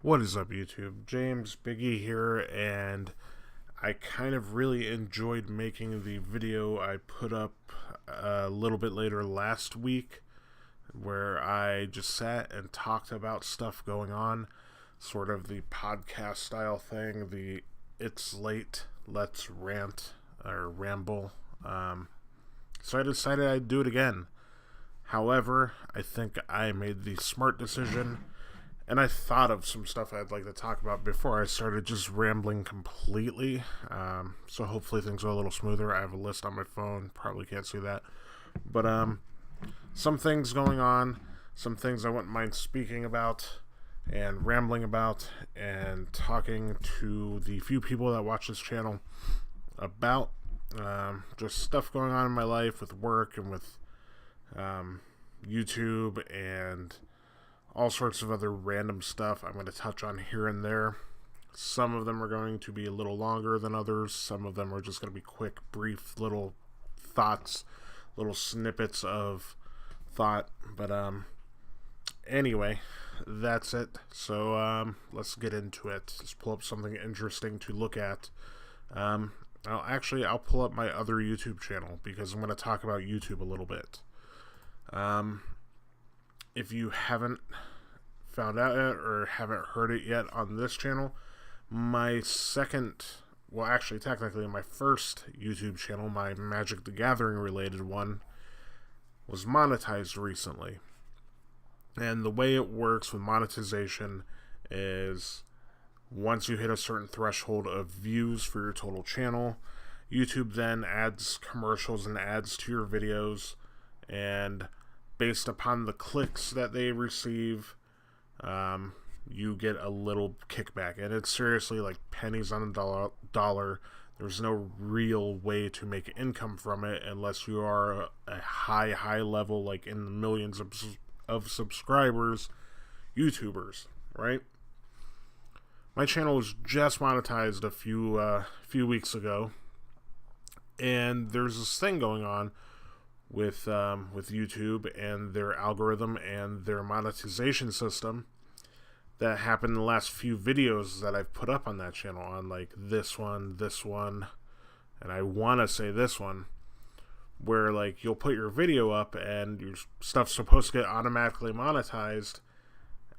What is up, YouTube? James Biggie here, and I kind of really enjoyed making the video I put up a little bit later last week, where I just sat and talked about stuff going on, sort of the podcast style thing, the It's Late, Let's Rant, or Ramble. So I decided I'd do it again. However, I think I made the smart decision, and I thought of some stuff I'd like to talk about before I started just rambling completely. So hopefully things are a little smoother. I have a list on my phone. Probably can't see that. But some things going on. Some things I wouldn't mind speaking about and rambling about and talking to the few people that watch this channel about. Just stuff going on in my life with work and with YouTube and all sorts of other random stuff I'm going to touch on here and there. Some of them are going to be a little longer than others. Some of them are just going to be quick, brief little thoughts, little snippets of thought. But anyway, that's it. So let's get into it. Let's pull up something interesting to look at. I'll pull up my other YouTube channel because I'm going to talk about YouTube a little bit. If you haven't found out yet or haven't heard it yet on this channel, my technically my first YouTube channel, my Magic the Gathering related one, was monetized recently. And the way it works with monetization is once you hit a certain threshold of views for your total channel, YouTube then adds commercials and ads to your videos, and based upon the clicks that they receive, you get a little kickback. And it's seriously like pennies on a dollar. There's no real way to make income from it unless you are a high level, like in the millions of subscribers, YouTubers, right? My channel was just monetized a few weeks ago, and there's this thing going on with YouTube and their algorithm and their monetization system that happened in the last few videos that I've put up on that channel, on like this one, and I want to say this one, where like you'll put your video up and your stuff's supposed to get automatically monetized,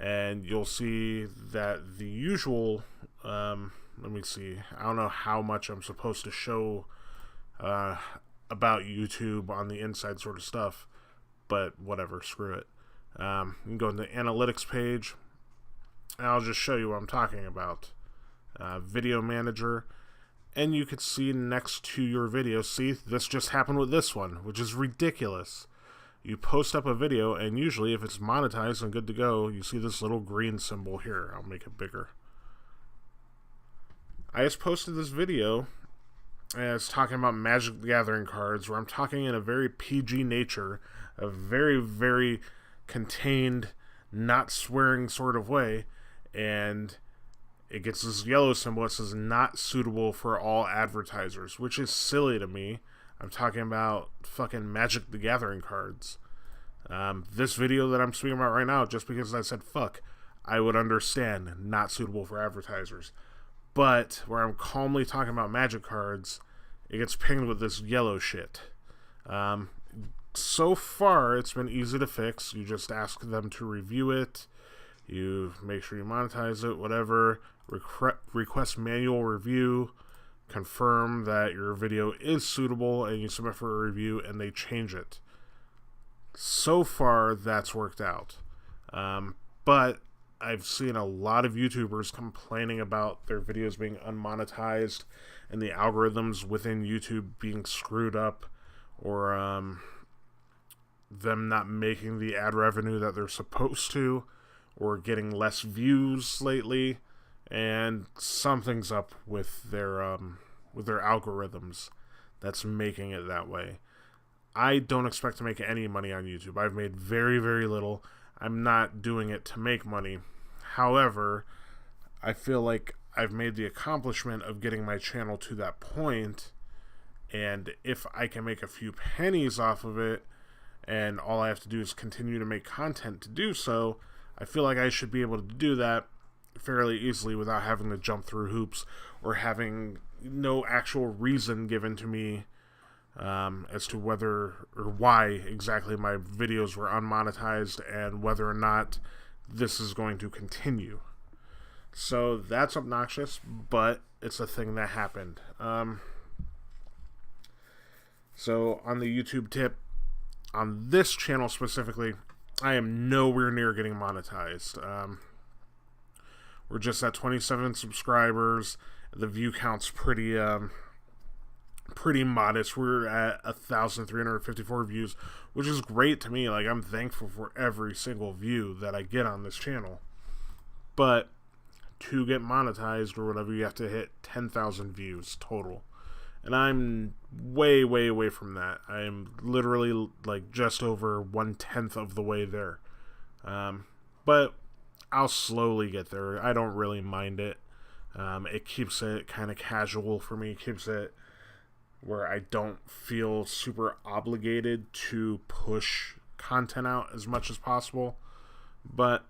and you'll see that the usual, let me see, I don't know how much I'm supposed to show about YouTube on the inside sort of stuff, but whatever, screw it. You can go to the analytics page, and I'll just show you what I'm talking about. Video manager, and you could see next to your video, see, this just happened with this one, which is ridiculous. You post up a video, and usually if it's monetized and good to go, you see this little green symbol here. I'll make it bigger. I just posted this video, and it's talking about Magic the Gathering cards, where I'm talking in a very PG nature, a very, very contained, not swearing sort of way, and it gets this yellow symbol that says not suitable for all advertisers, which is silly to me. I'm talking about fucking Magic the Gathering cards. This video that I'm speaking about right now, just because I said fuck, I would understand not suitable for advertisers. But where I'm calmly talking about Magic cards, it gets pinged with this yellow shit. So far, it's been easy to fix. You just ask them to review it. You make sure you monetize it, whatever. Request manual review. Confirm that your video is suitable, and you submit for a review, and they change it. So far, that's worked out. But I've seen a lot of YouTubers complaining about their videos being unmonetized and the algorithms within YouTube being screwed up, or them not making the ad revenue that they're supposed to, or getting less views lately, and something's up with their algorithms that's making it that way. I don't expect to make any money on YouTube. I've made very, very little. I'm not doing it to make money. However, I feel like I've made the accomplishment of getting my channel to that point, and if I can make a few pennies off of it, and all I have to do is continue to make content to do so, I feel like I should be able to do that fairly easily without having to jump through hoops or having no actual reason given to me as to whether or why exactly my videos were unmonetized and whether or not this is going to continue. So that's obnoxious, but it's a thing that happened. So on the YouTube tip, on this channel specifically, I am nowhere near getting monetized. We're just at 27 subscribers. The view count's pretty modest. We're at 1,354 views, which is great to me. Like, I'm thankful for every single view that I get on this channel. But to get monetized or whatever, you have to hit 10,000 views total. And I'm way, way away from that. I'm literally like just over 1/10 of the way there. But I'll slowly get there. I don't really mind it. It keeps it kind of casual for me. It keeps it where I don't feel super obligated to push content out as much as possible. But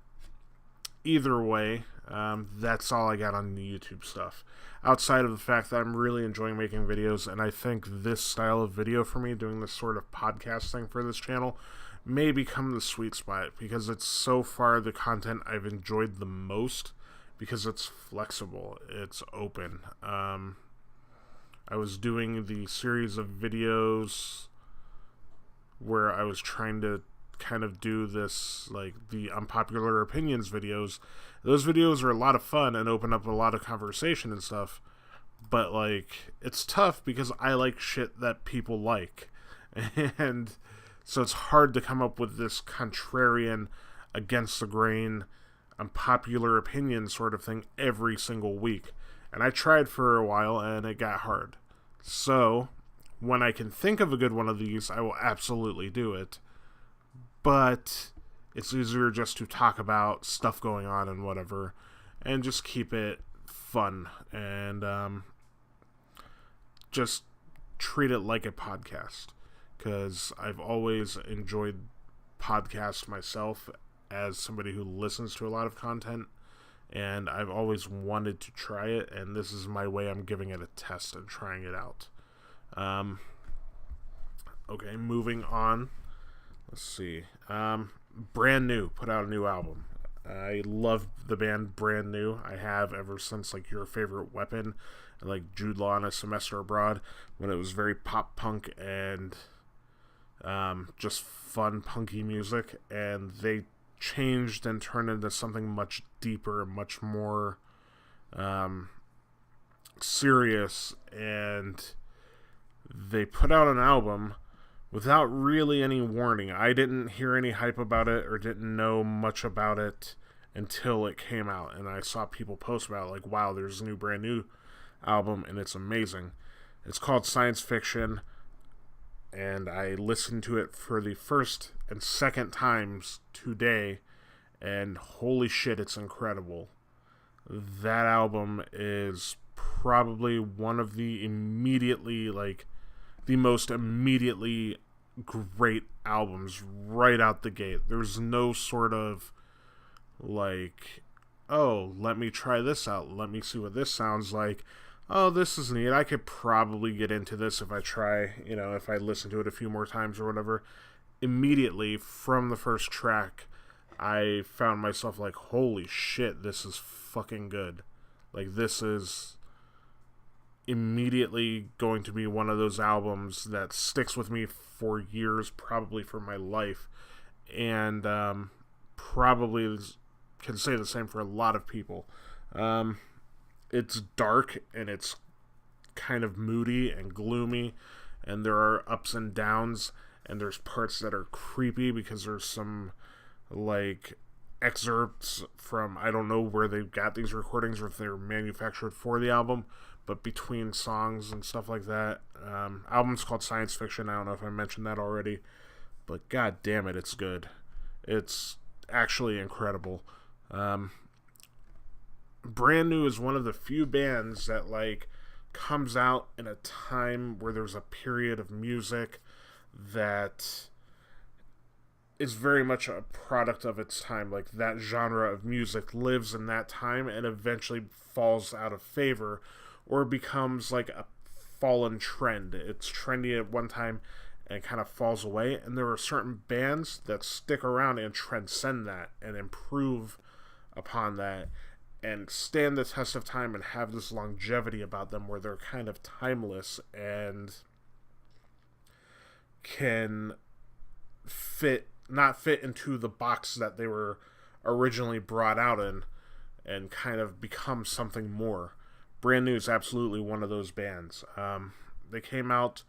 either way, that's all I got on the YouTube stuff. Outside of the fact that I'm really enjoying making videos, and I think this style of video for me, doing this sort of podcast thing for this channel, may become the sweet spot, because it's so far the content I've enjoyed the most, because it's flexible, it's open. I was doing the series of videos where I was trying to kind of do this, like, the unpopular opinions videos. Those videos are a lot of fun and open up a lot of conversation and stuff, but, like, it's tough because I like shit that people like, and so it's hard to come up with this contrarian, against the grain, unpopular opinion sort of thing every single week. And I tried for a while, and it got hard. So, when I can think of a good one of these, I will absolutely do it. But it's easier just to talk about stuff going on and whatever, and just keep it fun, and just treat it like a podcast. Because I've always enjoyed podcasts myself as somebody who listens to a lot of content. And I've always wanted to try it, and this is my way I'm giving it a test and trying it out. Okay, moving on. Let's see. Brand New put out a new album. I love the band Brand New. I have ever since, like, Your Favorite Weapon and, like, Jude Law and A Semester Abroad, when it was very pop punk and just fun punky music, and they changed and turned into something much deeper, much more serious, and they put out an album without really any warning. I didn't hear any hype about it or didn't know much about it until it came out, and I saw people post about it, like, wow, there's a new Brand New album and it's amazing. It's called Science Fiction, and I listened to it for the first and second times today, and holy shit, it's incredible. That album is probably one of the most immediately great albums right out the gate. There's no sort of, like, oh, let me try this out, let me see what this sounds like. Oh, this is neat. I could probably get into this if I try, if I listen to it a few more times or whatever. Immediately, from the first track, I found myself like, holy shit, this is fucking good. Like, this is immediately going to be one of those albums that sticks with me for years, probably for my life. And probably can say the same for a lot of people. It's dark, and it's kind of moody and gloomy, and there are ups and downs, and there's parts that are creepy because there's some, like, excerpts from, I don't know where they got these recordings or if they were manufactured for the album, but between songs and stuff like that. Album's called Science Fiction. I don't know if I mentioned that already, but god damn it, it's good. It's actually incredible. Brand New is one of the few bands that, like, comes out in a time where there's a period of music that is very much a product of its time. Like, that genre of music lives in that time and eventually falls out of favor or becomes like a fallen trend. It's trendy at one time and kind of falls away, and there are certain bands that stick around and transcend that and improve upon that and stand the test of time and have this longevity about them where they're kind of timeless and can not fit into the box that they were originally brought out in and kind of become something more. Brand New is absolutely one of those bands. They came out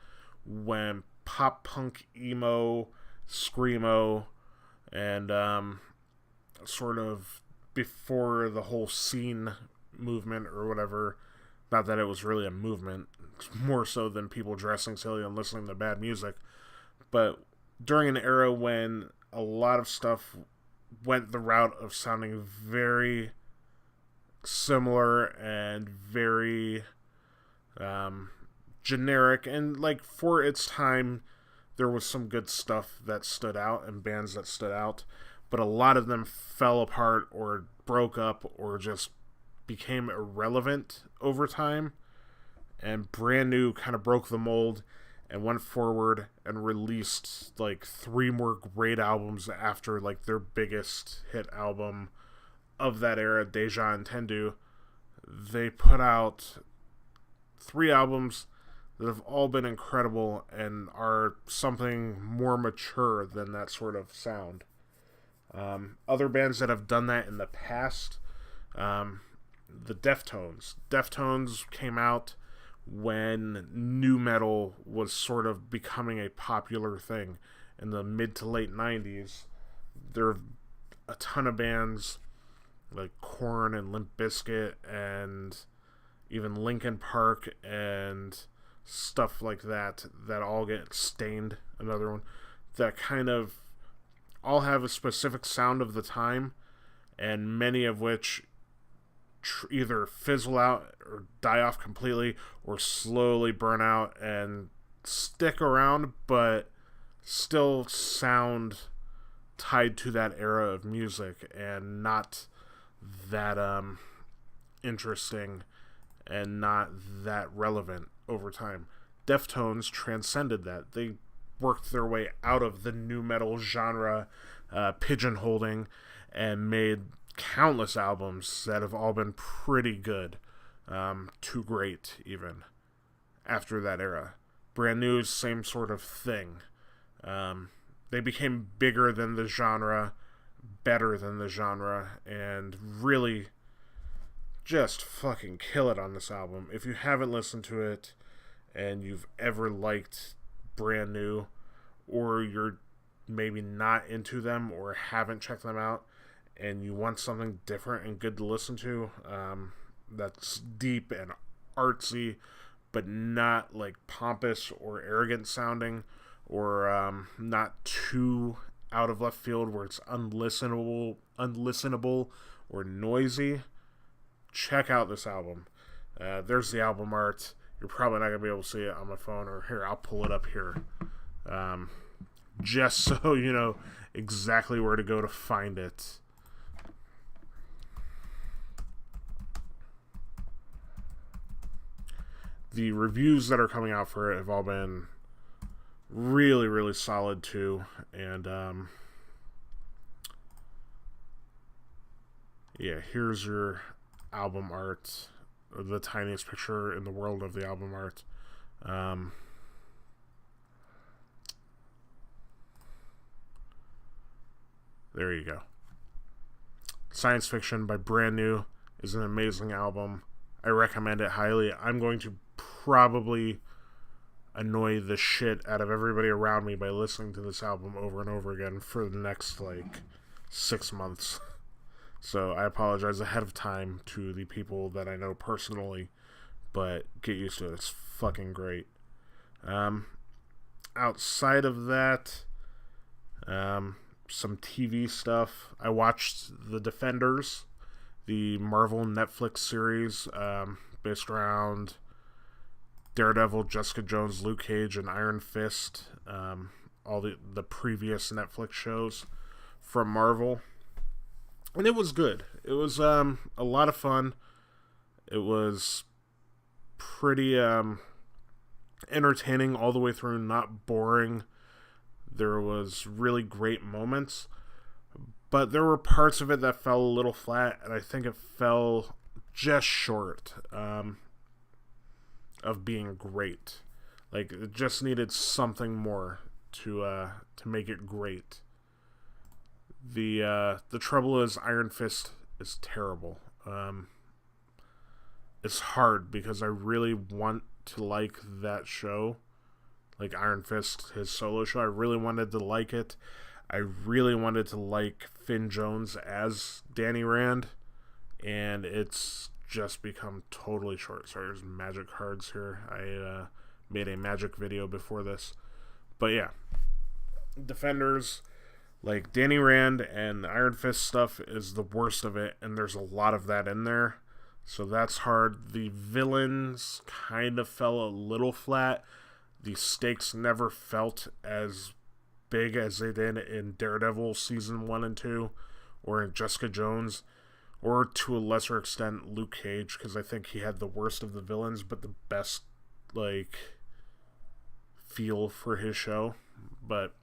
when pop punk, emo, screamo, and sort of before the whole scene movement or whatever. Not that it was really a movement, more so than people dressing silly and listening to bad music. But during an era when a lot of stuff went the route of sounding very similar and very generic, and like for its time there was some good stuff that stood out and bands that stood out, but a lot of them fell apart or broke up or just became irrelevant over time. And Brand New kind of broke the mold and went forward and released like 3 more great albums after like their biggest hit album of that era, Deja Entendu. They put out 3 albums that have all been incredible and are something more mature than that sort of sound. Other bands that have done that in the past, the Deftones. Deftones came out when nu metal was sort of becoming a popular thing in the mid to late 90s. There are a ton of bands like Korn and Limp Bizkit and even Linkin Park and stuff like that all get Stained, another one, that kind of all have a specific sound of the time, and many of which either fizzle out or die off completely or slowly burn out and stick around but still sound tied to that era of music and not that interesting and not that relevant over time. Deftones transcended that. They worked their way out of the nu metal genre pigeonholing and made countless albums that have all been pretty good, to great even, after that era. Brand New, same sort of thing. They became bigger than the genre, better than the genre, and really just fucking kill it on this album. If you haven't listened to it and you've ever liked Brand New, or you're maybe not into them or haven't checked them out and you want something different and good to listen to, that's deep and artsy but not like pompous or arrogant sounding, or not too out of left field where it's unlistenable or noisy, check out this album. There's the album art. You're probably not going to be able to see it on my phone, or here, I'll pull it up here. Just so you know exactly where to go to find it. The reviews that are coming out for it have all been really, really solid too. And yeah, here's your album art, the tiniest picture in the world of the album art. There you go. Science Fiction by Brand New is an amazing album. I recommend it highly. I'm going to probably annoy the shit out of everybody around me by listening to this album over and over again for the next 6 months. So I apologize ahead of time to the people that I know personally, but get used to it. It's fucking great. Outside of that, some TV stuff. I watched The Defenders, the Marvel Netflix series based around Daredevil, Jessica Jones, Luke Cage, and Iron Fist. all the previous Netflix shows from Marvel. And it was good. It was a lot of fun. It was pretty entertaining all the way through, not boring. There was really great moments, but there were parts of it that fell a little flat, and I think it fell just short of being great. Like, it just needed something more to make it great. The trouble is Iron Fist is terrible. It's hard because I really want to like that show, like Iron Fist, his solo show. I really wanted to like it. I really wanted to like Finn Jones as Danny Rand, and it's just become totally short. Sorry, there's magic cards here. I made a magic video before this. But yeah, Defenders, like Danny Rand and Iron Fist stuff is the worst of it, and there's a lot of that in there. So that's hard. The villains kind of fell a little flat. The stakes never felt as big as they did in Daredevil season 1 and 2, or in Jessica Jones, or to a lesser extent Luke Cage, because I think he had the worst of the villains, but the best, like, feel for his show. But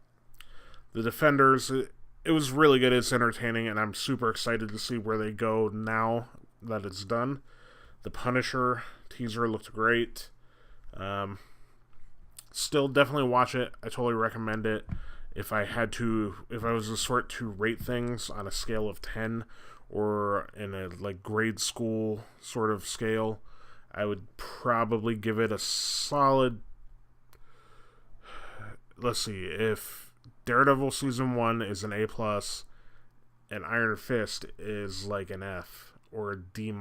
the Defenders, it was really good. It's entertaining, and I'm super excited to see where they go now that it's done. The Punisher teaser looked great. Still, definitely watch it. I totally recommend it. If I was the sort to rate things on a scale of 10, or in a like grade school sort of scale, I would probably give it a solid, let's see, if Daredevil season 1 is an A+, and Iron Fist is like an F or a D-,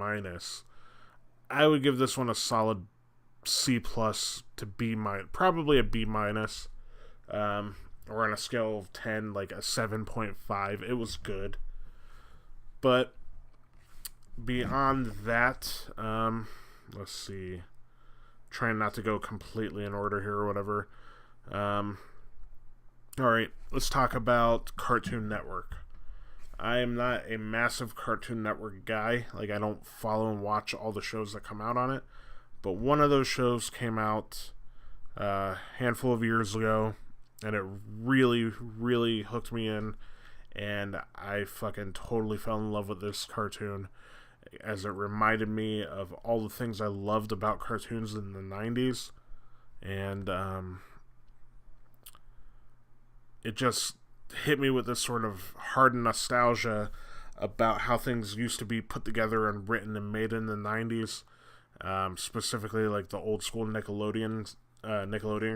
I would give this one a solid C+ to B-, probably a B-, or on a scale of 10, like a 7.5. It was good. But beyond that, let's see. Trying not to go completely in order here or whatever. Alright, let's talk about Cartoon Network. I am not a massive Cartoon Network guy. Like, I don't follow and watch all the shows that come out on it. But one of those shows came out a handful of years ago, and it really, really hooked me in, and I fucking totally fell in love with this cartoon, as it reminded me of all the things I loved about cartoons in the 90s, and it just hit me with this sort of hard nostalgia about how things used to be put together and written and made in the 90s, specifically like the old school Nickelodeon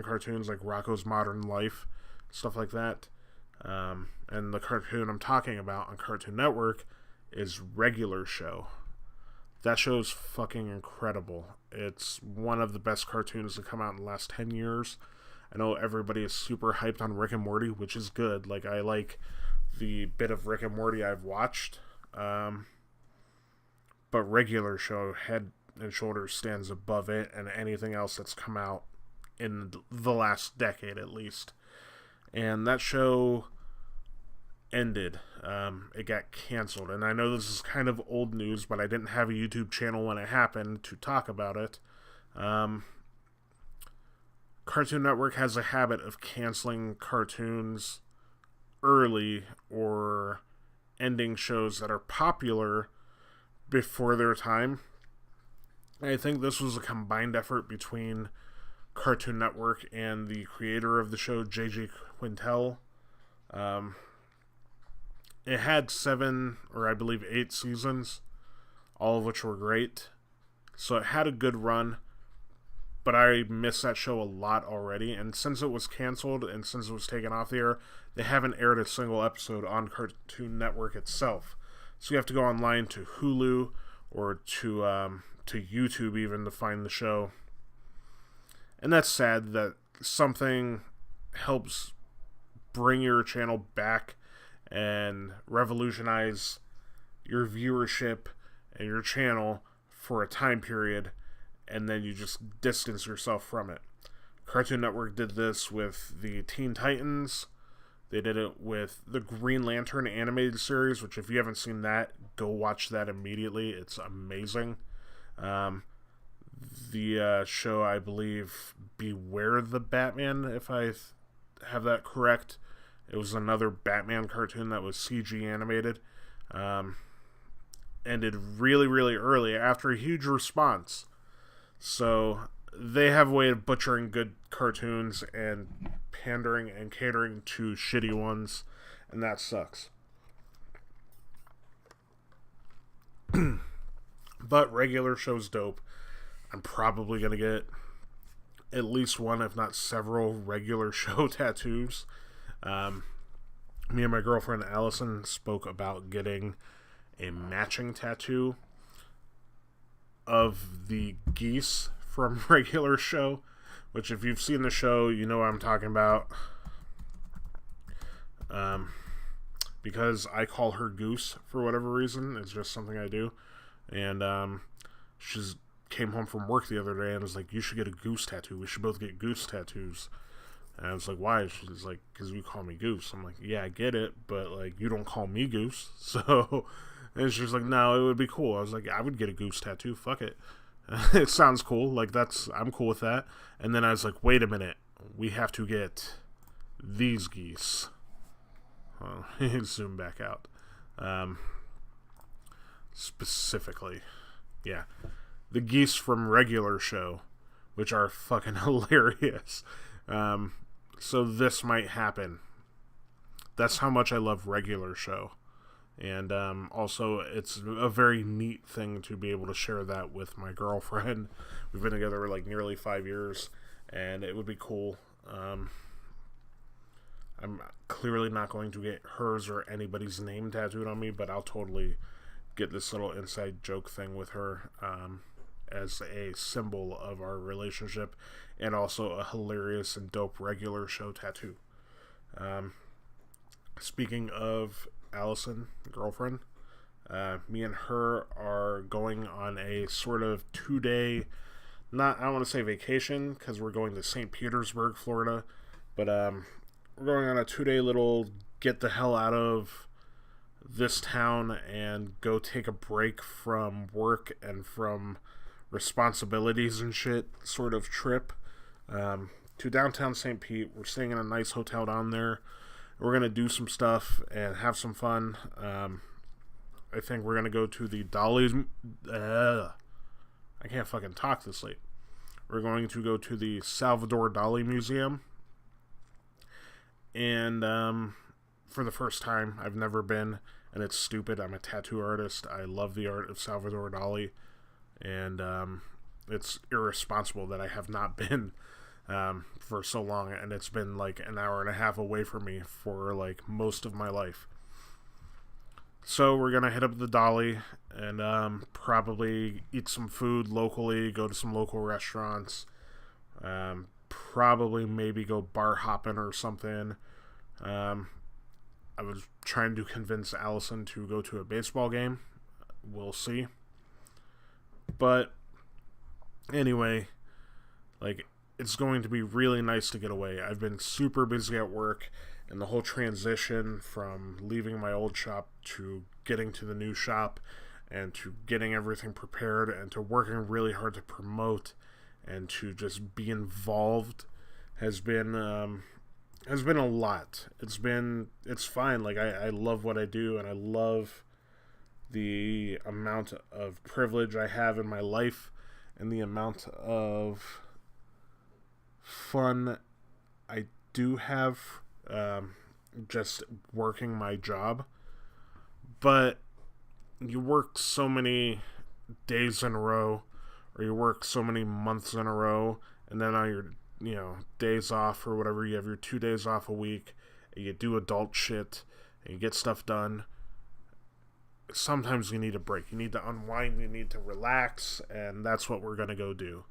cartoons like Rocko's Modern Life, stuff like that. And the cartoon I'm talking about on Cartoon Network is Regular Show. That show's fucking incredible. It's one of the best cartoons to come out in the last 10 years. I know everybody is super hyped on Rick and Morty, which is good. Like, I like the bit of Rick and Morty I've watched. But Regular Show, head and shoulders, stands above it and anything else that's come out in the last decade at least. And that show ended. It got canceled. And I know this is kind of old news, but I didn't have a YouTube channel when it happened to talk about it. Cartoon Network has a habit of canceling cartoons early or ending shows that are popular before their time. I think this was a combined effort between Cartoon Network and the creator of the show, J.J. Quintel. It had 7 or I believe 8 seasons, all of which were great. So it had a good run, but I missed that show a lot already. And since it was canceled and since it was taken off the air, they haven't aired a single episode on Cartoon Network itself. So you have to go online to Hulu or to YouTube even to find the show. And that's sad that something helps bring your channel back and revolutionize your viewership and your channel for a time period, and then you just distance yourself from it. Cartoon Network did this with the Teen Titans. They did it with the Green Lantern animated series, which if you haven't seen that, go watch that immediately. It's amazing. The show, I believe, Beware the Batman, if I have that correct. It was another Batman cartoon that was CG animated. Ended really, really early after a huge response. So they have a way of butchering good cartoons and pandering and catering to shitty ones, and that sucks. But regular show's dope. I'm probably going to get at least one, if not several, regular show tattoos. Me and my girlfriend Allison spoke about getting a matching tattoo of the geese from regular show, which if you've seen the show, you know what I'm talking about. Because I call her Goose for whatever reason. It's just something I do. And she's came home from work the other day and was like, you should get a goose tattoo. We should both get goose tattoos. And I was like, why? She's like, because you call me Goose. I'm like, yeah, I get it, but like, you don't call me Goose. So, and she's like, no, it would be cool. I was like, I would get a goose tattoo. Fuck it. It sounds cool. Like, I'm cool with that. And then I was like, wait a minute. We have to get these geese. Zoom back out. Specifically. Yeah. The geese from regular show, which are fucking hilarious. So this might happen. That's how much I love regular show. And also, it's a very neat thing to be able to share that with my girlfriend. We've been together like nearly 5 years, and it would be cool. I'm clearly not going to get hers or anybody's name tattooed on me, but I'll totally get this little inside joke thing with her as a symbol of our relationship, and also a hilarious and dope regular show tattoo. Speaking of Allison, girlfriend, me and her are going on a sort of 2-day, I don't want to say vacation, because we're going to St. Petersburg, Florida, but we're going on a 2-day little get the hell out of this town and go take a break from work and from responsibilities and shit sort of trip to downtown St. Pete. We're staying in a nice hotel down there. We're going to do some stuff and have some fun. I think we're going to go to the Dolly's... I can't fucking talk this late. We're going to go to the Salvador Dali Museum. And for the first time, I've never been, and it's stupid. I'm a tattoo artist. I love the art of Salvador Dali. And it's irresponsible that I have not been for so long, and it's been like an hour and a half away from me for like most of my life. So we're gonna hit up the Dolly and probably eat some food locally, go to some local restaurants, probably maybe go bar hopping or something. I was trying to convince Allison to go to a baseball game. We'll see. But anyway, like, it's going to be really nice to get away. I've been super busy at work, and the whole transition from leaving my old shop to getting to the new shop and to getting everything prepared and to working really hard to promote and to just be involved has been a lot. It's fine. Like, I love what I do, and I love the amount of privilege I have in my life and the amount of fun I do have just working my job. But you work so many days in a row, or you work so many months in a row, and then on your days off or whatever, you have your 2 days off a week, and you do adult shit and you get stuff done. Sometimes you need a break. You need to unwind, you need to relax, and that's what we're going to go do.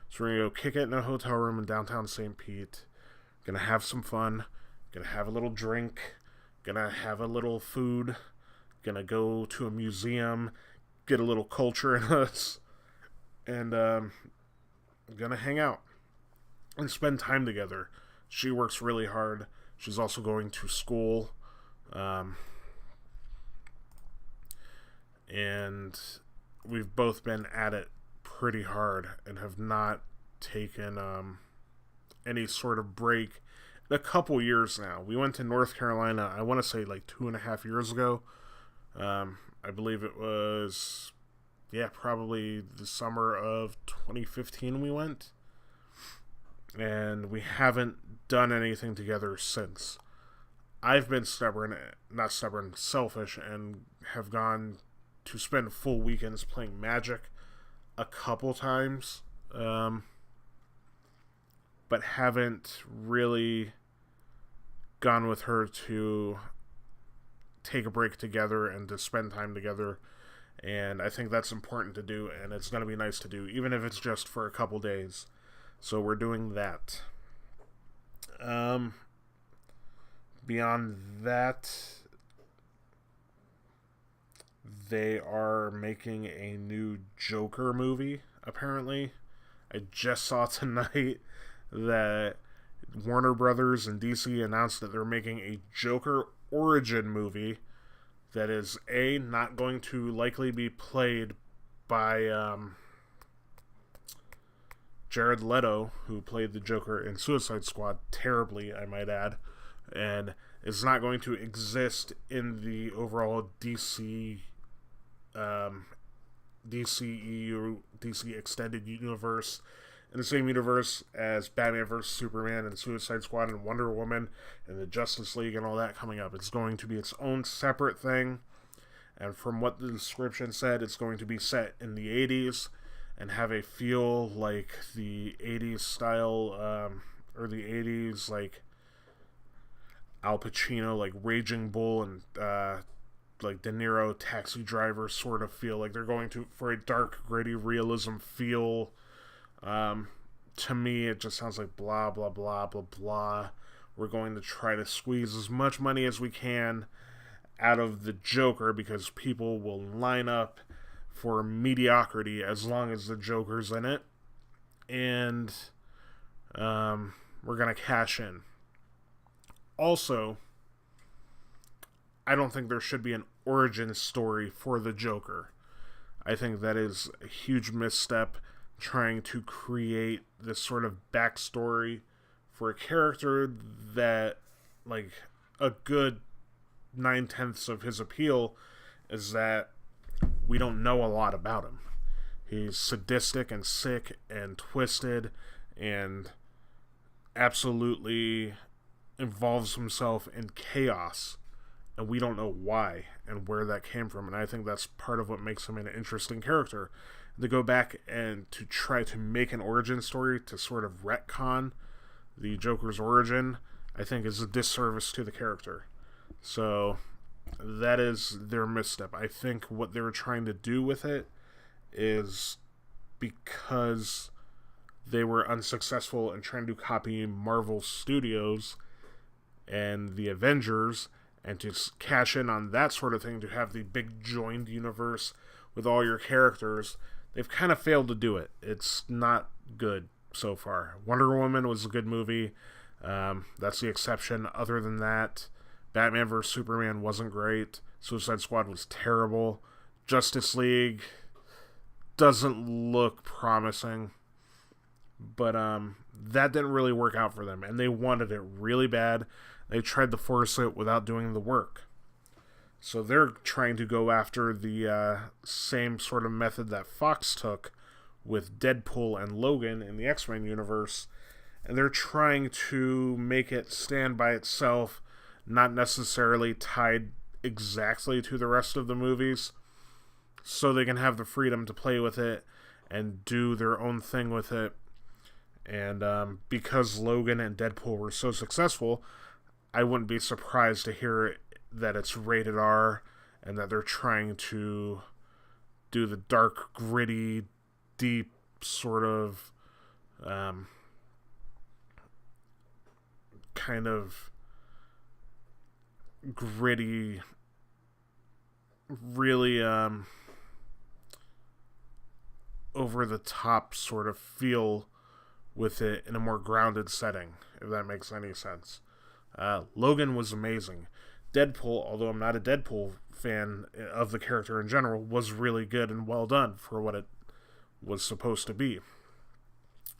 So we're going to go kick it in a hotel room in downtown St. Pete. Going to have some fun. Going to have a little drink. Going to have a little food. Going to go to a museum. Get a little culture in us. And going to hang out. and spend time together. She works really hard. She's also going to school. Um, and we've both been at it pretty hard and have not taken any sort of break in a couple years now. We went to North Carolina, I want to say like 2.5 years ago. I believe it was, yeah, probably the summer of 2015 we went. And we haven't done anything together since. I've been selfish, and have gone to spend full weekends playing Magic a couple times, but haven't really gone with her to take a break together and to spend time together. And I think that's important to do, and it's going to be nice to do, even if it's just for a couple days. So we're doing that. Beyond that, they are making a new Joker movie, apparently. I just saw tonight that Warner Brothers and DC announced that they're making a Joker origin movie that is not going to likely be played by Jared Leto, who played the Joker in Suicide Squad terribly, I might add, and is not going to exist in the overall DCEU, DC Extended Universe, in the same universe as Batman vs. Superman and Suicide Squad and Wonder Woman and the Justice League and all that coming up. It's going to be its own separate thing, and from what the description said, it's going to be set in the 80s and have a feel like the 80s style, or the 80s, like Al Pacino, like Raging Bull, and like De Niro, Taxi Driver sort of feel. Like they're going for a dark, gritty realism feel. To me, it just sounds like blah, blah, blah, blah, blah. We're going to try to squeeze as much money as we can out of the Joker because people will line up for mediocrity as long as the Joker's in it. And we're going to cash in. Also, I don't think there should be an origin story for the Joker. I think that is a huge misstep, trying to create this sort of backstory for a character that, like, a good 9/10 of his appeal is that we don't know a lot about him. He's sadistic and sick and twisted and absolutely involves himself in chaos, and we don't know why and where that came from. And I think that's part of what makes him an interesting character. To go back and to try to make an origin story to sort of retcon the Joker's origin, I think is a disservice to the character. So that is their misstep. I think what they were trying to do with it is, because they were unsuccessful in trying to copy Marvel Studios and the Avengers, and to cash in on that sort of thing, to have the big joined universe with all your characters, they've kind of failed to do it. It's not good so far. Wonder Woman was a good movie. That's the exception. Other than that, Batman vs. Superman wasn't great. Suicide Squad was terrible. Justice League doesn't look promising. But that didn't really work out for them, and they wanted it really bad. They tried to force it without doing the work. So they're trying to go after the same sort of method that Fox took with Deadpool and Logan in the X-Men universe. And they're trying to make it stand by itself, not necessarily tied exactly to the rest of the movies, so they can have the freedom to play with it and do their own thing with it. And because Logan and Deadpool were so successful, I wouldn't be surprised to hear that it's rated R and that they're trying to do the dark, gritty, deep sort of kind of gritty, really over the top sort of feel with it in a more grounded setting, if that makes any sense. Logan was amazing. Deadpool, although I'm not a Deadpool fan of the character in general, was really good and well done for what it was supposed to be.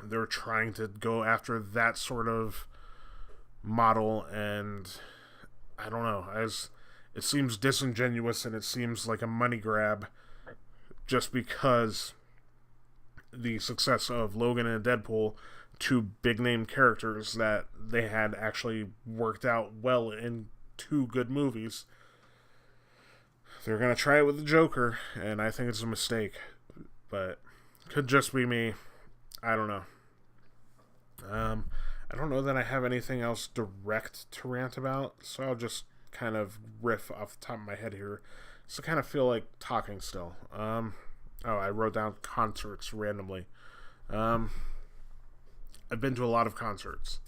They're trying to go after that sort of model, and I don't know, as it seems disingenuous and it seems like a money grab just because the success of Logan and Deadpool, two big name characters that they had actually worked out well in two good movies. They're going to try it with the Joker, and I think it's a mistake. But could just be me. I don't know. I don't know that I have anything else direct to rant about, so I'll just kind of riff off the top of my head here. So I kind of feel like talking still. I wrote down concerts randomly. I've been to a lot of concerts.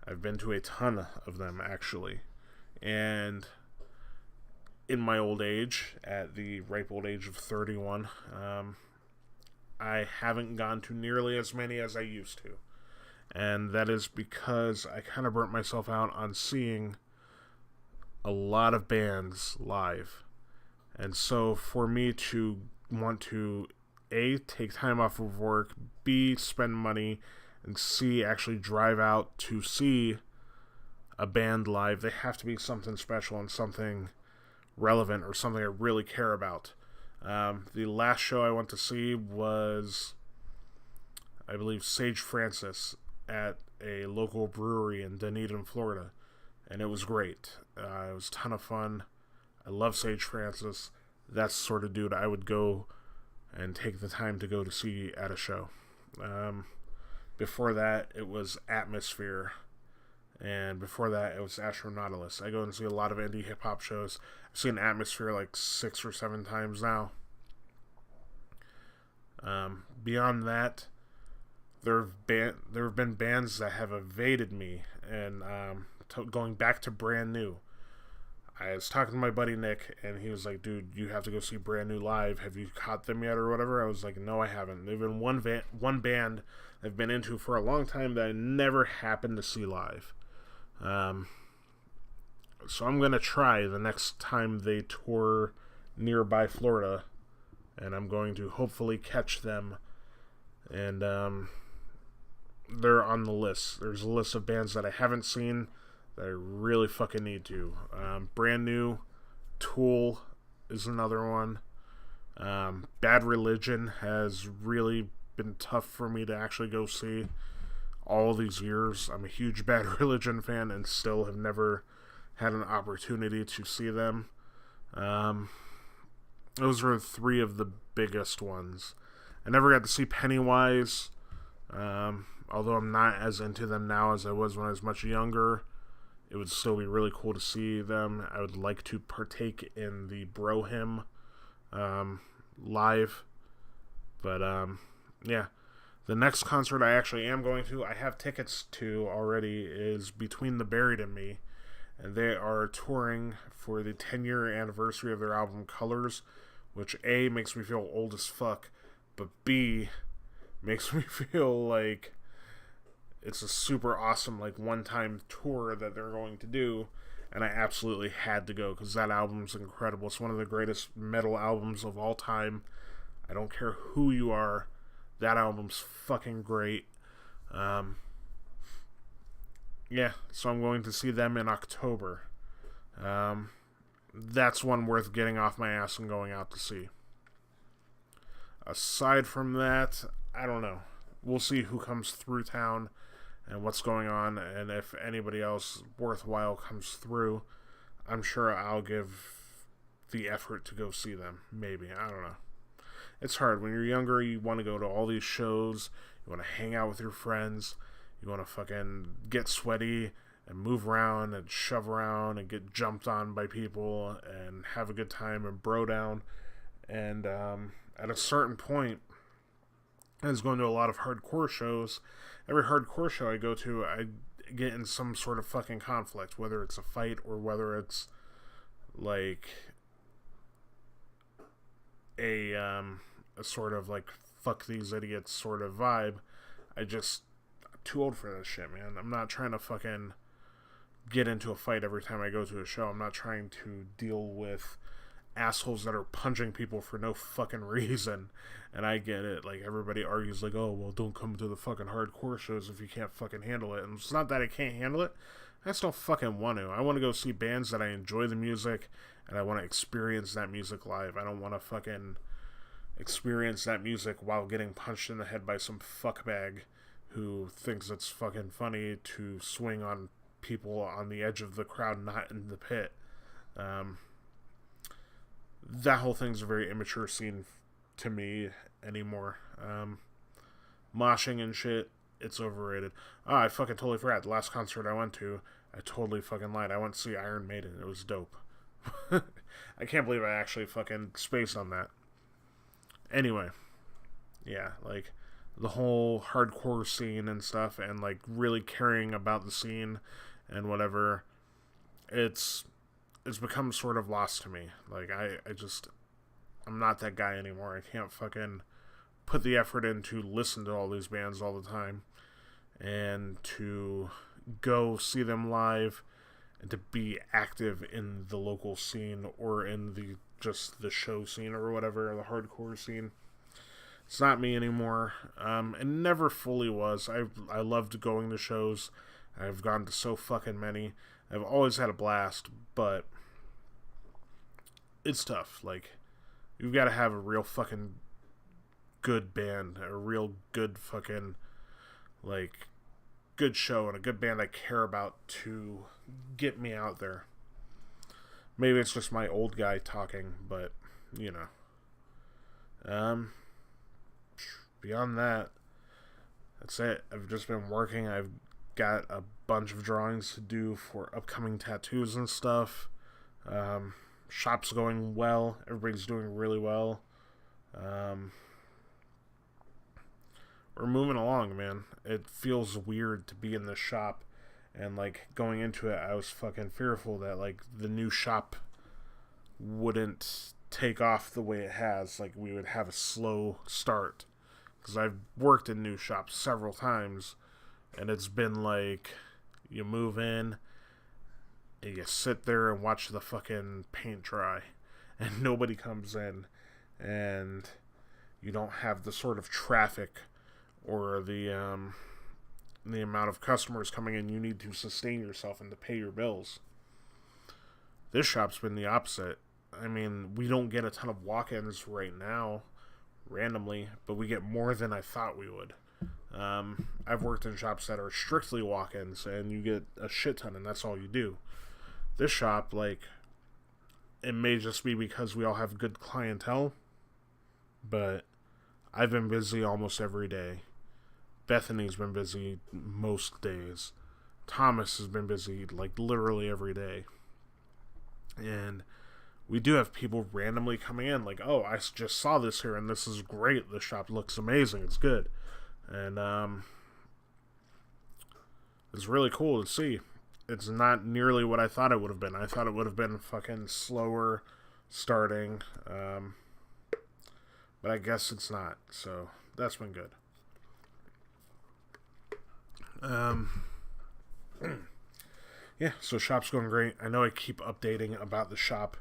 I've been to a ton of them, actually. And in my old age, at the ripe old age of 31, I haven't gone to nearly as many as I used to. And that is because I kind of burnt myself out on seeing a lot of bands live. And so for me to want to, A, take time off of work, B, spend money, and C, actually drive out to see a band live, they have to be something special and something relevant or something I really care about. The last show I went to see was, I believe, Sage Francis at a local brewery in Dunedin, Florida. And it was great. It was a ton of fun. I love Sage Francis. That's the sort of dude I would go and take the time to go to see at a show. Before that, it was Atmosphere. And before that, it was Astronautilus. I go and see a lot of indie hip-hop shows. I've seen Atmosphere like 6 or 7 times now. Beyond that, there have been bands that have evaded me. And going back to Brand New, I was talking to my buddy Nick, and he was like, dude, you have to go see Brand New live. Have you caught them yet or whatever? I was like, no, I haven't. They've been one band I've been into for a long time that I never happened to see live. So I'm going to try the next time they tour nearby Florida, and I'm going to hopefully catch them. And they're on the list. There's a list of bands that I haven't seen that I really fucking need to. Brand New, Tool is another one. Bad Religion has really been tough for me to actually go see all these years. I'm a huge Bad Religion fan and still have never had an opportunity to see them. Those are 3 of the biggest ones. I never got to see Pennywise, although I'm not as into them now as I was when I was much younger. It would still be really cool to see them. I would like to partake in the Bro Hymn live. But, yeah. The next concert I actually am going to, I have tickets to already, is Between the Buried and Me. And they are touring for the 10-year anniversary of their album Colors, which A, makes me feel old as fuck, but B, makes me feel like it's a super awesome, like, one-time tour that they're going to do, and I absolutely had to go, because that album's incredible. It's one of the greatest metal albums of all time. I don't care who you are, that album's fucking great. Yeah, so I'm going to see them in October. That's one worth getting off my ass and going out to see. Aside from that, I don't know. We'll see who comes through town and what's going on, and if anybody else worthwhile comes through, I'm sure I'll give the effort to go see them. Maybe. I don't know. It's hard. When you're younger, you want to go to all these shows, you want to hang out with your friends, you want to fucking get sweaty and move around and shove around and get jumped on by people and have a good time and bro down. And at a certain point, I was going to a lot of hardcore shows. Every hardcore show I go to, I get in some sort of fucking conflict, whether it's a fight or whether it's like a sort of like fuck these idiots sort of vibe. I just too old for this shit, man. I'm not trying to fucking get into a fight every time I go to a show. I'm not trying to deal with assholes that are punching people for no fucking reason. And I get it. Like, everybody argues like, oh, well, don't come to the fucking hardcore shows if you can't fucking handle it. And it's not that I can't handle it. I just don't fucking want to. I want to go see bands that I enjoy the music, and I want to experience that music live. I don't want to fucking experience that music while getting punched in the head by some fuckbag who thinks it's fucking funny to swing on people on the edge of the crowd, not in the pit. That whole thing's a very immature scene to me anymore. Moshing and shit, it's overrated. Oh, I fucking totally forgot. The last concert I went to, I totally fucking lied. I went to see Iron Maiden. It was dope. I can't believe I actually fucking spaced on that. Anyway, yeah, like, the whole hardcore scene and stuff, and, like, really caring about the scene and whatever, it's become sort of lost to me. Like, I'm not that guy anymore. I can't fucking put the effort in to listen to all these bands all the time, and to go see them live, and to be active in the local scene, or in the show scene, or whatever, the hardcore scene. It's not me anymore. It never fully was. I loved going to shows. I've gone to so fucking many. I've always had a blast, but it's tough. Like, you've got to have a real fucking good band, a real good fucking, like, good show, and a good band I care about to get me out there. Maybe it's just my old guy talking, but, you know. Beyond that, that's it. I've just been working. I've got a bunch of drawings to do for upcoming tattoos and stuff. Shop's going well. Everybody's doing really well. We're moving along, man. It feels weird to be in this shop, and, like, going into it, I was fucking fearful that, like, the new shop wouldn't take off the way it has. Like, we would have a slow start. Because I've worked in new shops several times, and it's been like, you move in, and you sit there and watch the fucking paint dry, and nobody comes in, and you don't have the sort of traffic or the amount of customers coming in you need to sustain yourself and to pay your bills. This shop's been the opposite. I mean, we don't get a ton of walk-ins right now, randomly, but we get more than I thought we would. I've worked in shops that are strictly walk-ins, and you get a shit ton, and that's all you do. This shop, like, it may just be because we all have good clientele, but I've been busy almost every day. Bethany's been busy most days. Thomas has been busy, like, literally every day. And we do have people randomly coming in, like, oh, I just saw this here, and this is great. The shop looks amazing. It's good. And, it's really cool to see. It's not nearly what I thought it would have been. I thought it would have been fucking slower starting. But I guess it's not. So, that's been good. Yeah, so shop's going great. I know I keep updating about the shop.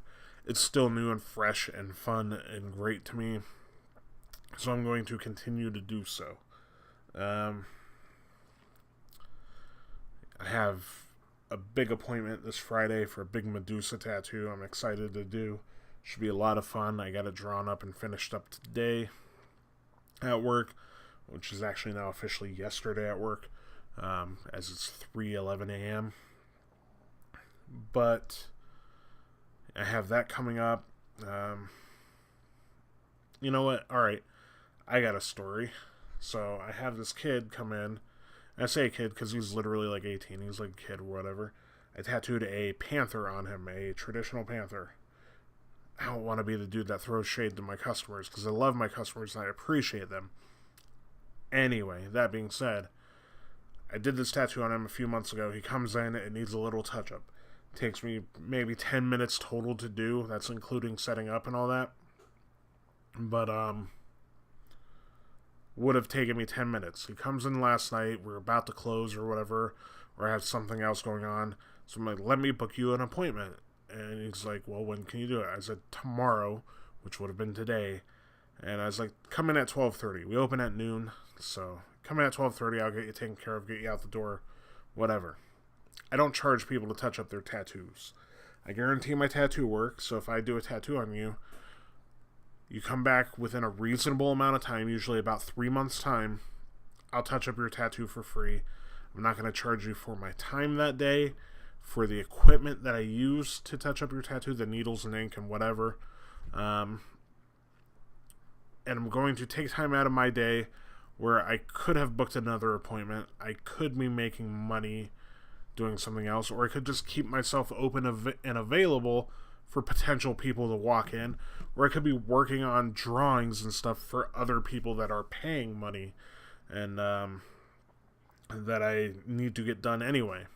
It's still new and fresh and fun and great to me, so I'm going to continue to do so. I have a big appointment this Friday for a big Medusa tattoo I'm excited to do. Should be a lot of fun. I got it drawn up and finished up today at work, which is actually now officially yesterday at work, as it's 3:11 a.m. But I have that coming up. You know what? Alright. I got a story. So, I have this kid come in. And I say kid because he's literally like 18. He's like a kid or whatever. I tattooed a panther on him. A traditional panther. I don't want to be the dude that throws shade to my customers, because I love my customers and I appreciate them. Anyway, that being said, I did this tattoo on him a few months ago. He comes in, it needs a little touch-up. Takes me maybe 10 minutes total to do. That's including setting up and all that. But, would have taken me 10 minutes. He comes in last night, we're about to close or whatever, or I have something else going on. So I'm like, let me book you an appointment. And he's like, well, when can you do it? I said, tomorrow, which would have been today. And I was like, come in at 12:30. We open at noon, so come in at 12:30. I'll get you taken care of, get you out the door, whatever. I don't charge people to touch up their tattoos. I guarantee my tattoo work, so if I do a tattoo on you, you come back within a reasonable amount of time, usually about 3 months' time, I'll touch up your tattoo for free. I'm not going to charge you for my time that day, for the equipment that I use to touch up your tattoo, the needles and ink and whatever. And I'm going to take time out of my day where I could have booked another appointment. I could be making money doing something else, or I could just keep myself open and available for potential people to walk in, or I could be working on drawings and stuff for other people that are paying money and that I need to get done anyway.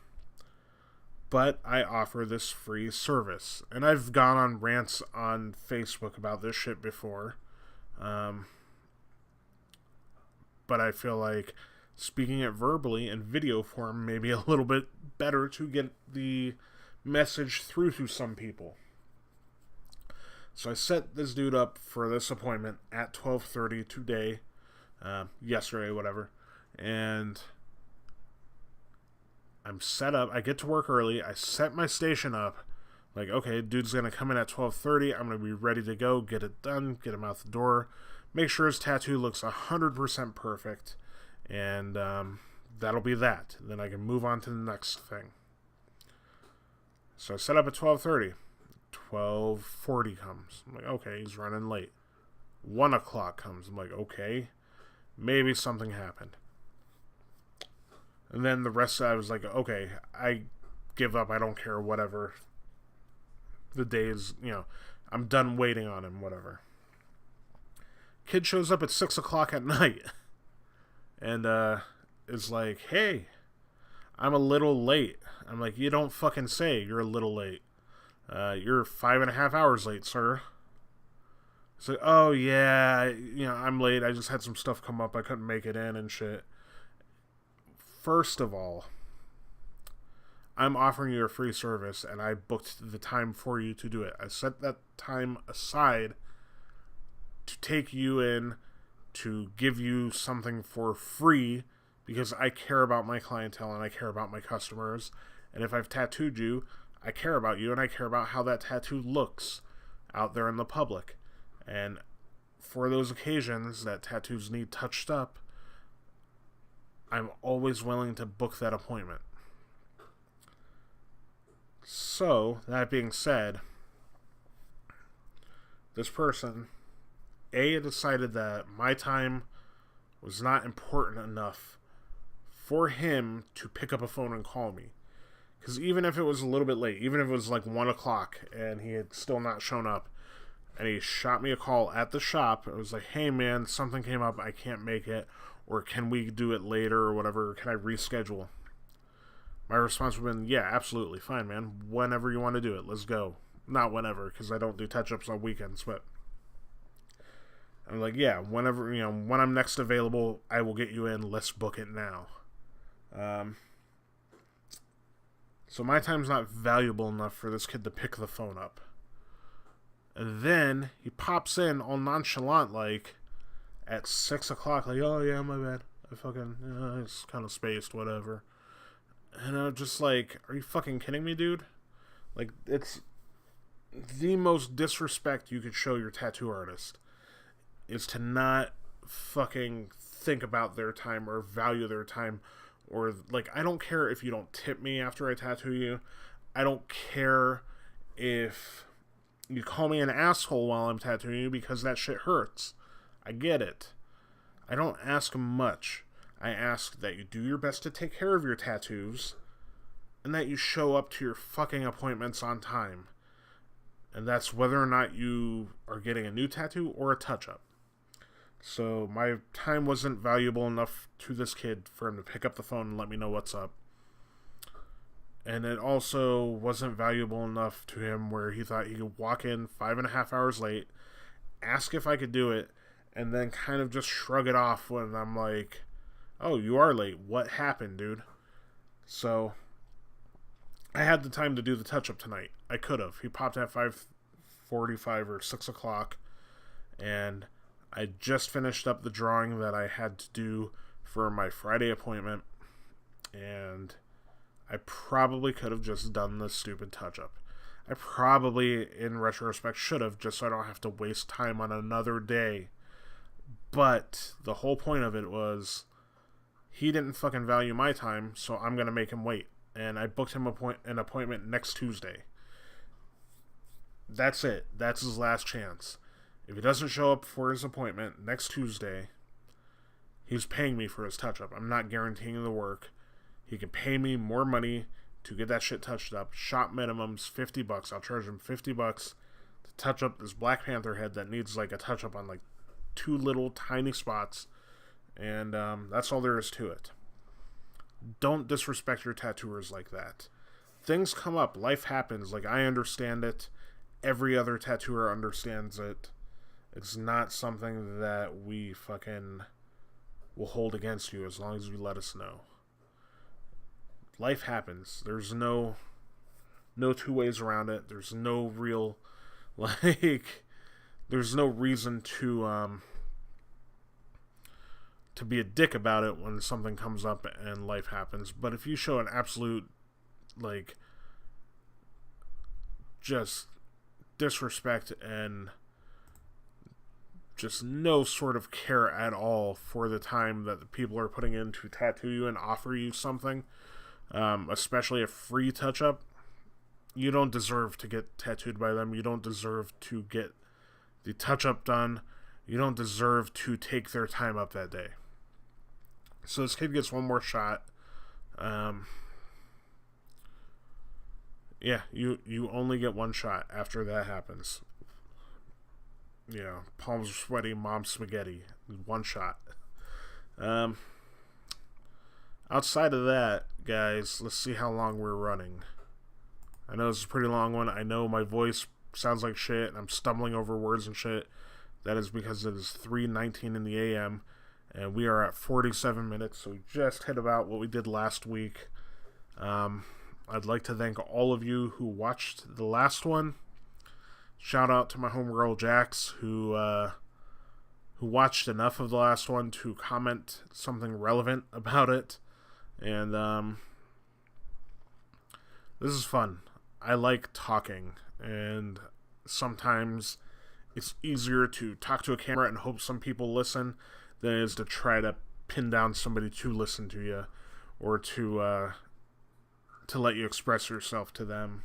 But I offer this free service, and I've gone on rants on Facebook about this shit before, but I feel like speaking it verbally in video form may be a little bit better to get the message through to some people. So I set this dude up for this appointment at 12:30 today, yesterday, whatever, and I'm set up. I get to work early. I set my station up. Like, okay, dude's going to come in at 12:30. I'm going to be ready to go, get it done, get him out the door, make sure his tattoo looks 100% perfect, and that'll be that. Then I can move on to the next thing. So I set up at 12:30. 12:40 comes. I'm like, okay, he's running late. 1 o'clock comes. I'm like, okay, maybe something happened. And then the rest I was like, okay, I give up. I don't care, whatever. The day is, I'm done waiting on him, whatever. Kid shows up at 6 o'clock at night. And is like, hey, I'm a little late. I'm like, you don't fucking say you're a little late. You're 5.5 hours late, sir. It's like, oh yeah, I'm late. I just had some stuff come up. I couldn't make it in and shit. First of all, I'm offering you a free service, and I booked the time for you to do it. I set that time aside to take you in, to give you something for free, because I care about my clientele and I care about my customers. And if I've tattooed you, I care about you and I care about how that tattoo looks out there in the public. And for those occasions that tattoos need touched up, I'm always willing to book that appointment. So, that being said, this person, A, decided that my time was not important enough for him to pick up a phone and call me. Because even if it was a little bit late, even if it was like 1 o'clock and he had still not shown up, and he shot me a call at the shop, it was like, hey man, something came up, I can't make it, or can we do it later, or whatever, can I reschedule? My response would have been, yeah, absolutely, fine man, whenever you want to do it, let's go. Not whenever, because I don't do touch-ups on weekends, but I'm like, yeah, whenever, when I'm next available, I will get you in, let's book it now. So my time's not valuable enough for this kid to pick the phone up. And then he pops in all nonchalant like at 6 o'clock, like, oh yeah, my bad. I fucking, it's kind of spaced, whatever. And I'm just like, are you fucking kidding me, dude? Like, it's the most disrespect you could show your tattoo artist is to not fucking think about their time or value their time. Or, like, I don't care if you don't tip me after I tattoo you. I don't care if you call me an asshole while I'm tattooing you, because that shit hurts. I get it. I don't ask much. I ask that you do your best to take care of your tattoos, and that you show up to your fucking appointments on time. And that's whether or not you are getting a new tattoo or a touch-up. So my time wasn't valuable enough to this kid for him to pick up the phone and let me know what's up. And it also wasn't valuable enough to him where he thought he could walk in 5.5 hours late, ask if I could do it, and then kind of just shrug it off when I'm like, oh, you are late. What happened, dude? So I had the time to do the touch-up tonight. I could have. He popped at 5:45 or 6 o'clock, and I just finished up the drawing that I had to do for my Friday appointment, and I probably could have just done the stupid touch-up. I probably, in retrospect, should have, just so I don't have to waste time on another day. But the whole point of it was, he didn't fucking value my time, so I'm going to make him wait. And I booked him an appointment next Tuesday. That's it. That's his last chance. If he doesn't show up for his appointment next Tuesday, he's paying me for his touch-up. I'm not guaranteeing the work. He can pay me more money to get that shit touched up. Shop minimum's $50. I'll charge him $50 to touch up this Black Panther head that needs like a touch-up on like 2 little tiny spots. And that's all there is to it. Don't disrespect your tattooers like that. Things come up. Life happens. Like, I understand it. Every other tattooer understands it. It's not something that we fucking will hold against you as long as you let us know. Life happens. There's no two ways around it. There's no real, there's no reason to be a dick about it when something comes up and life happens. But if you show an absolute, just disrespect and just no sort of care at all for the time that the people are putting in to tattoo you and offer you something, especially a free touch-up, you don't deserve to get tattooed by them. You don't deserve to get the touch-up done. You don't deserve to take their time up that day. So this kid gets one more shot. Yeah, you only get one shot after that happens. You know, palms are sweaty, mom's spaghetti. One shot. Outside of that, guys, let's see how long we're running. I know this is a pretty long one. I know my voice sounds like shit, and I'm stumbling over words and shit. That is because it is 3:19 in the a.m., and we are at 47 minutes, so we just hit about what we did last week. I'd like to thank all of you who watched the last one. Shout out to my homegirl Jax, who watched enough of the last one to comment something relevant about it. And this is fun. I like talking, and sometimes it's easier to talk to a camera and hope some people listen than it is to try to pin down somebody to listen to you, or to let you express yourself to them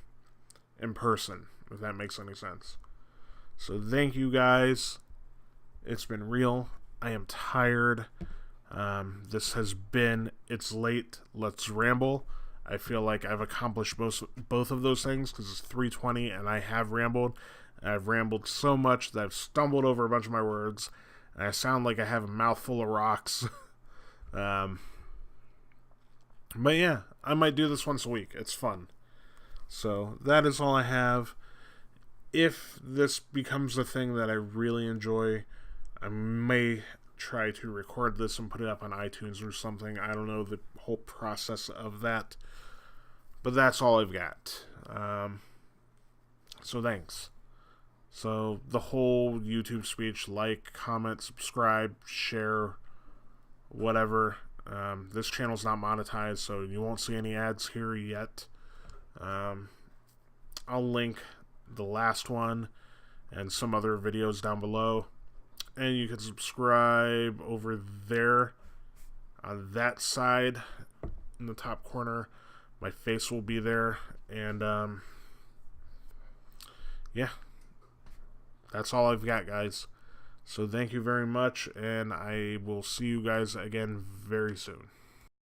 in person, if that makes any sense. So thank you guys. It's been real. I am tired. This has been It's Late, Let's Ramble. I feel like I've accomplished both of those things, because it's 3:20 and I have rambled. I've rambled so much that I've stumbled over a bunch of my words, and I sound like I have a mouthful of rocks. But yeah, I might do this once a week. It's fun. So that is all I have. If this becomes a thing that I really enjoy, I may try to record this and put it up on iTunes or something. I don't know the whole process of that. But that's all I've got. So thanks. So the whole YouTube speech, like, comment, subscribe, share, whatever. This channel's not monetized, so you won't see any ads here yet. I'll link the last one and some other videos down below. And you can subscribe over there on that side in the top corner. My face will be there. And yeah, that's all I've got, guys. So thank you very much, and I will see you guys again very soon.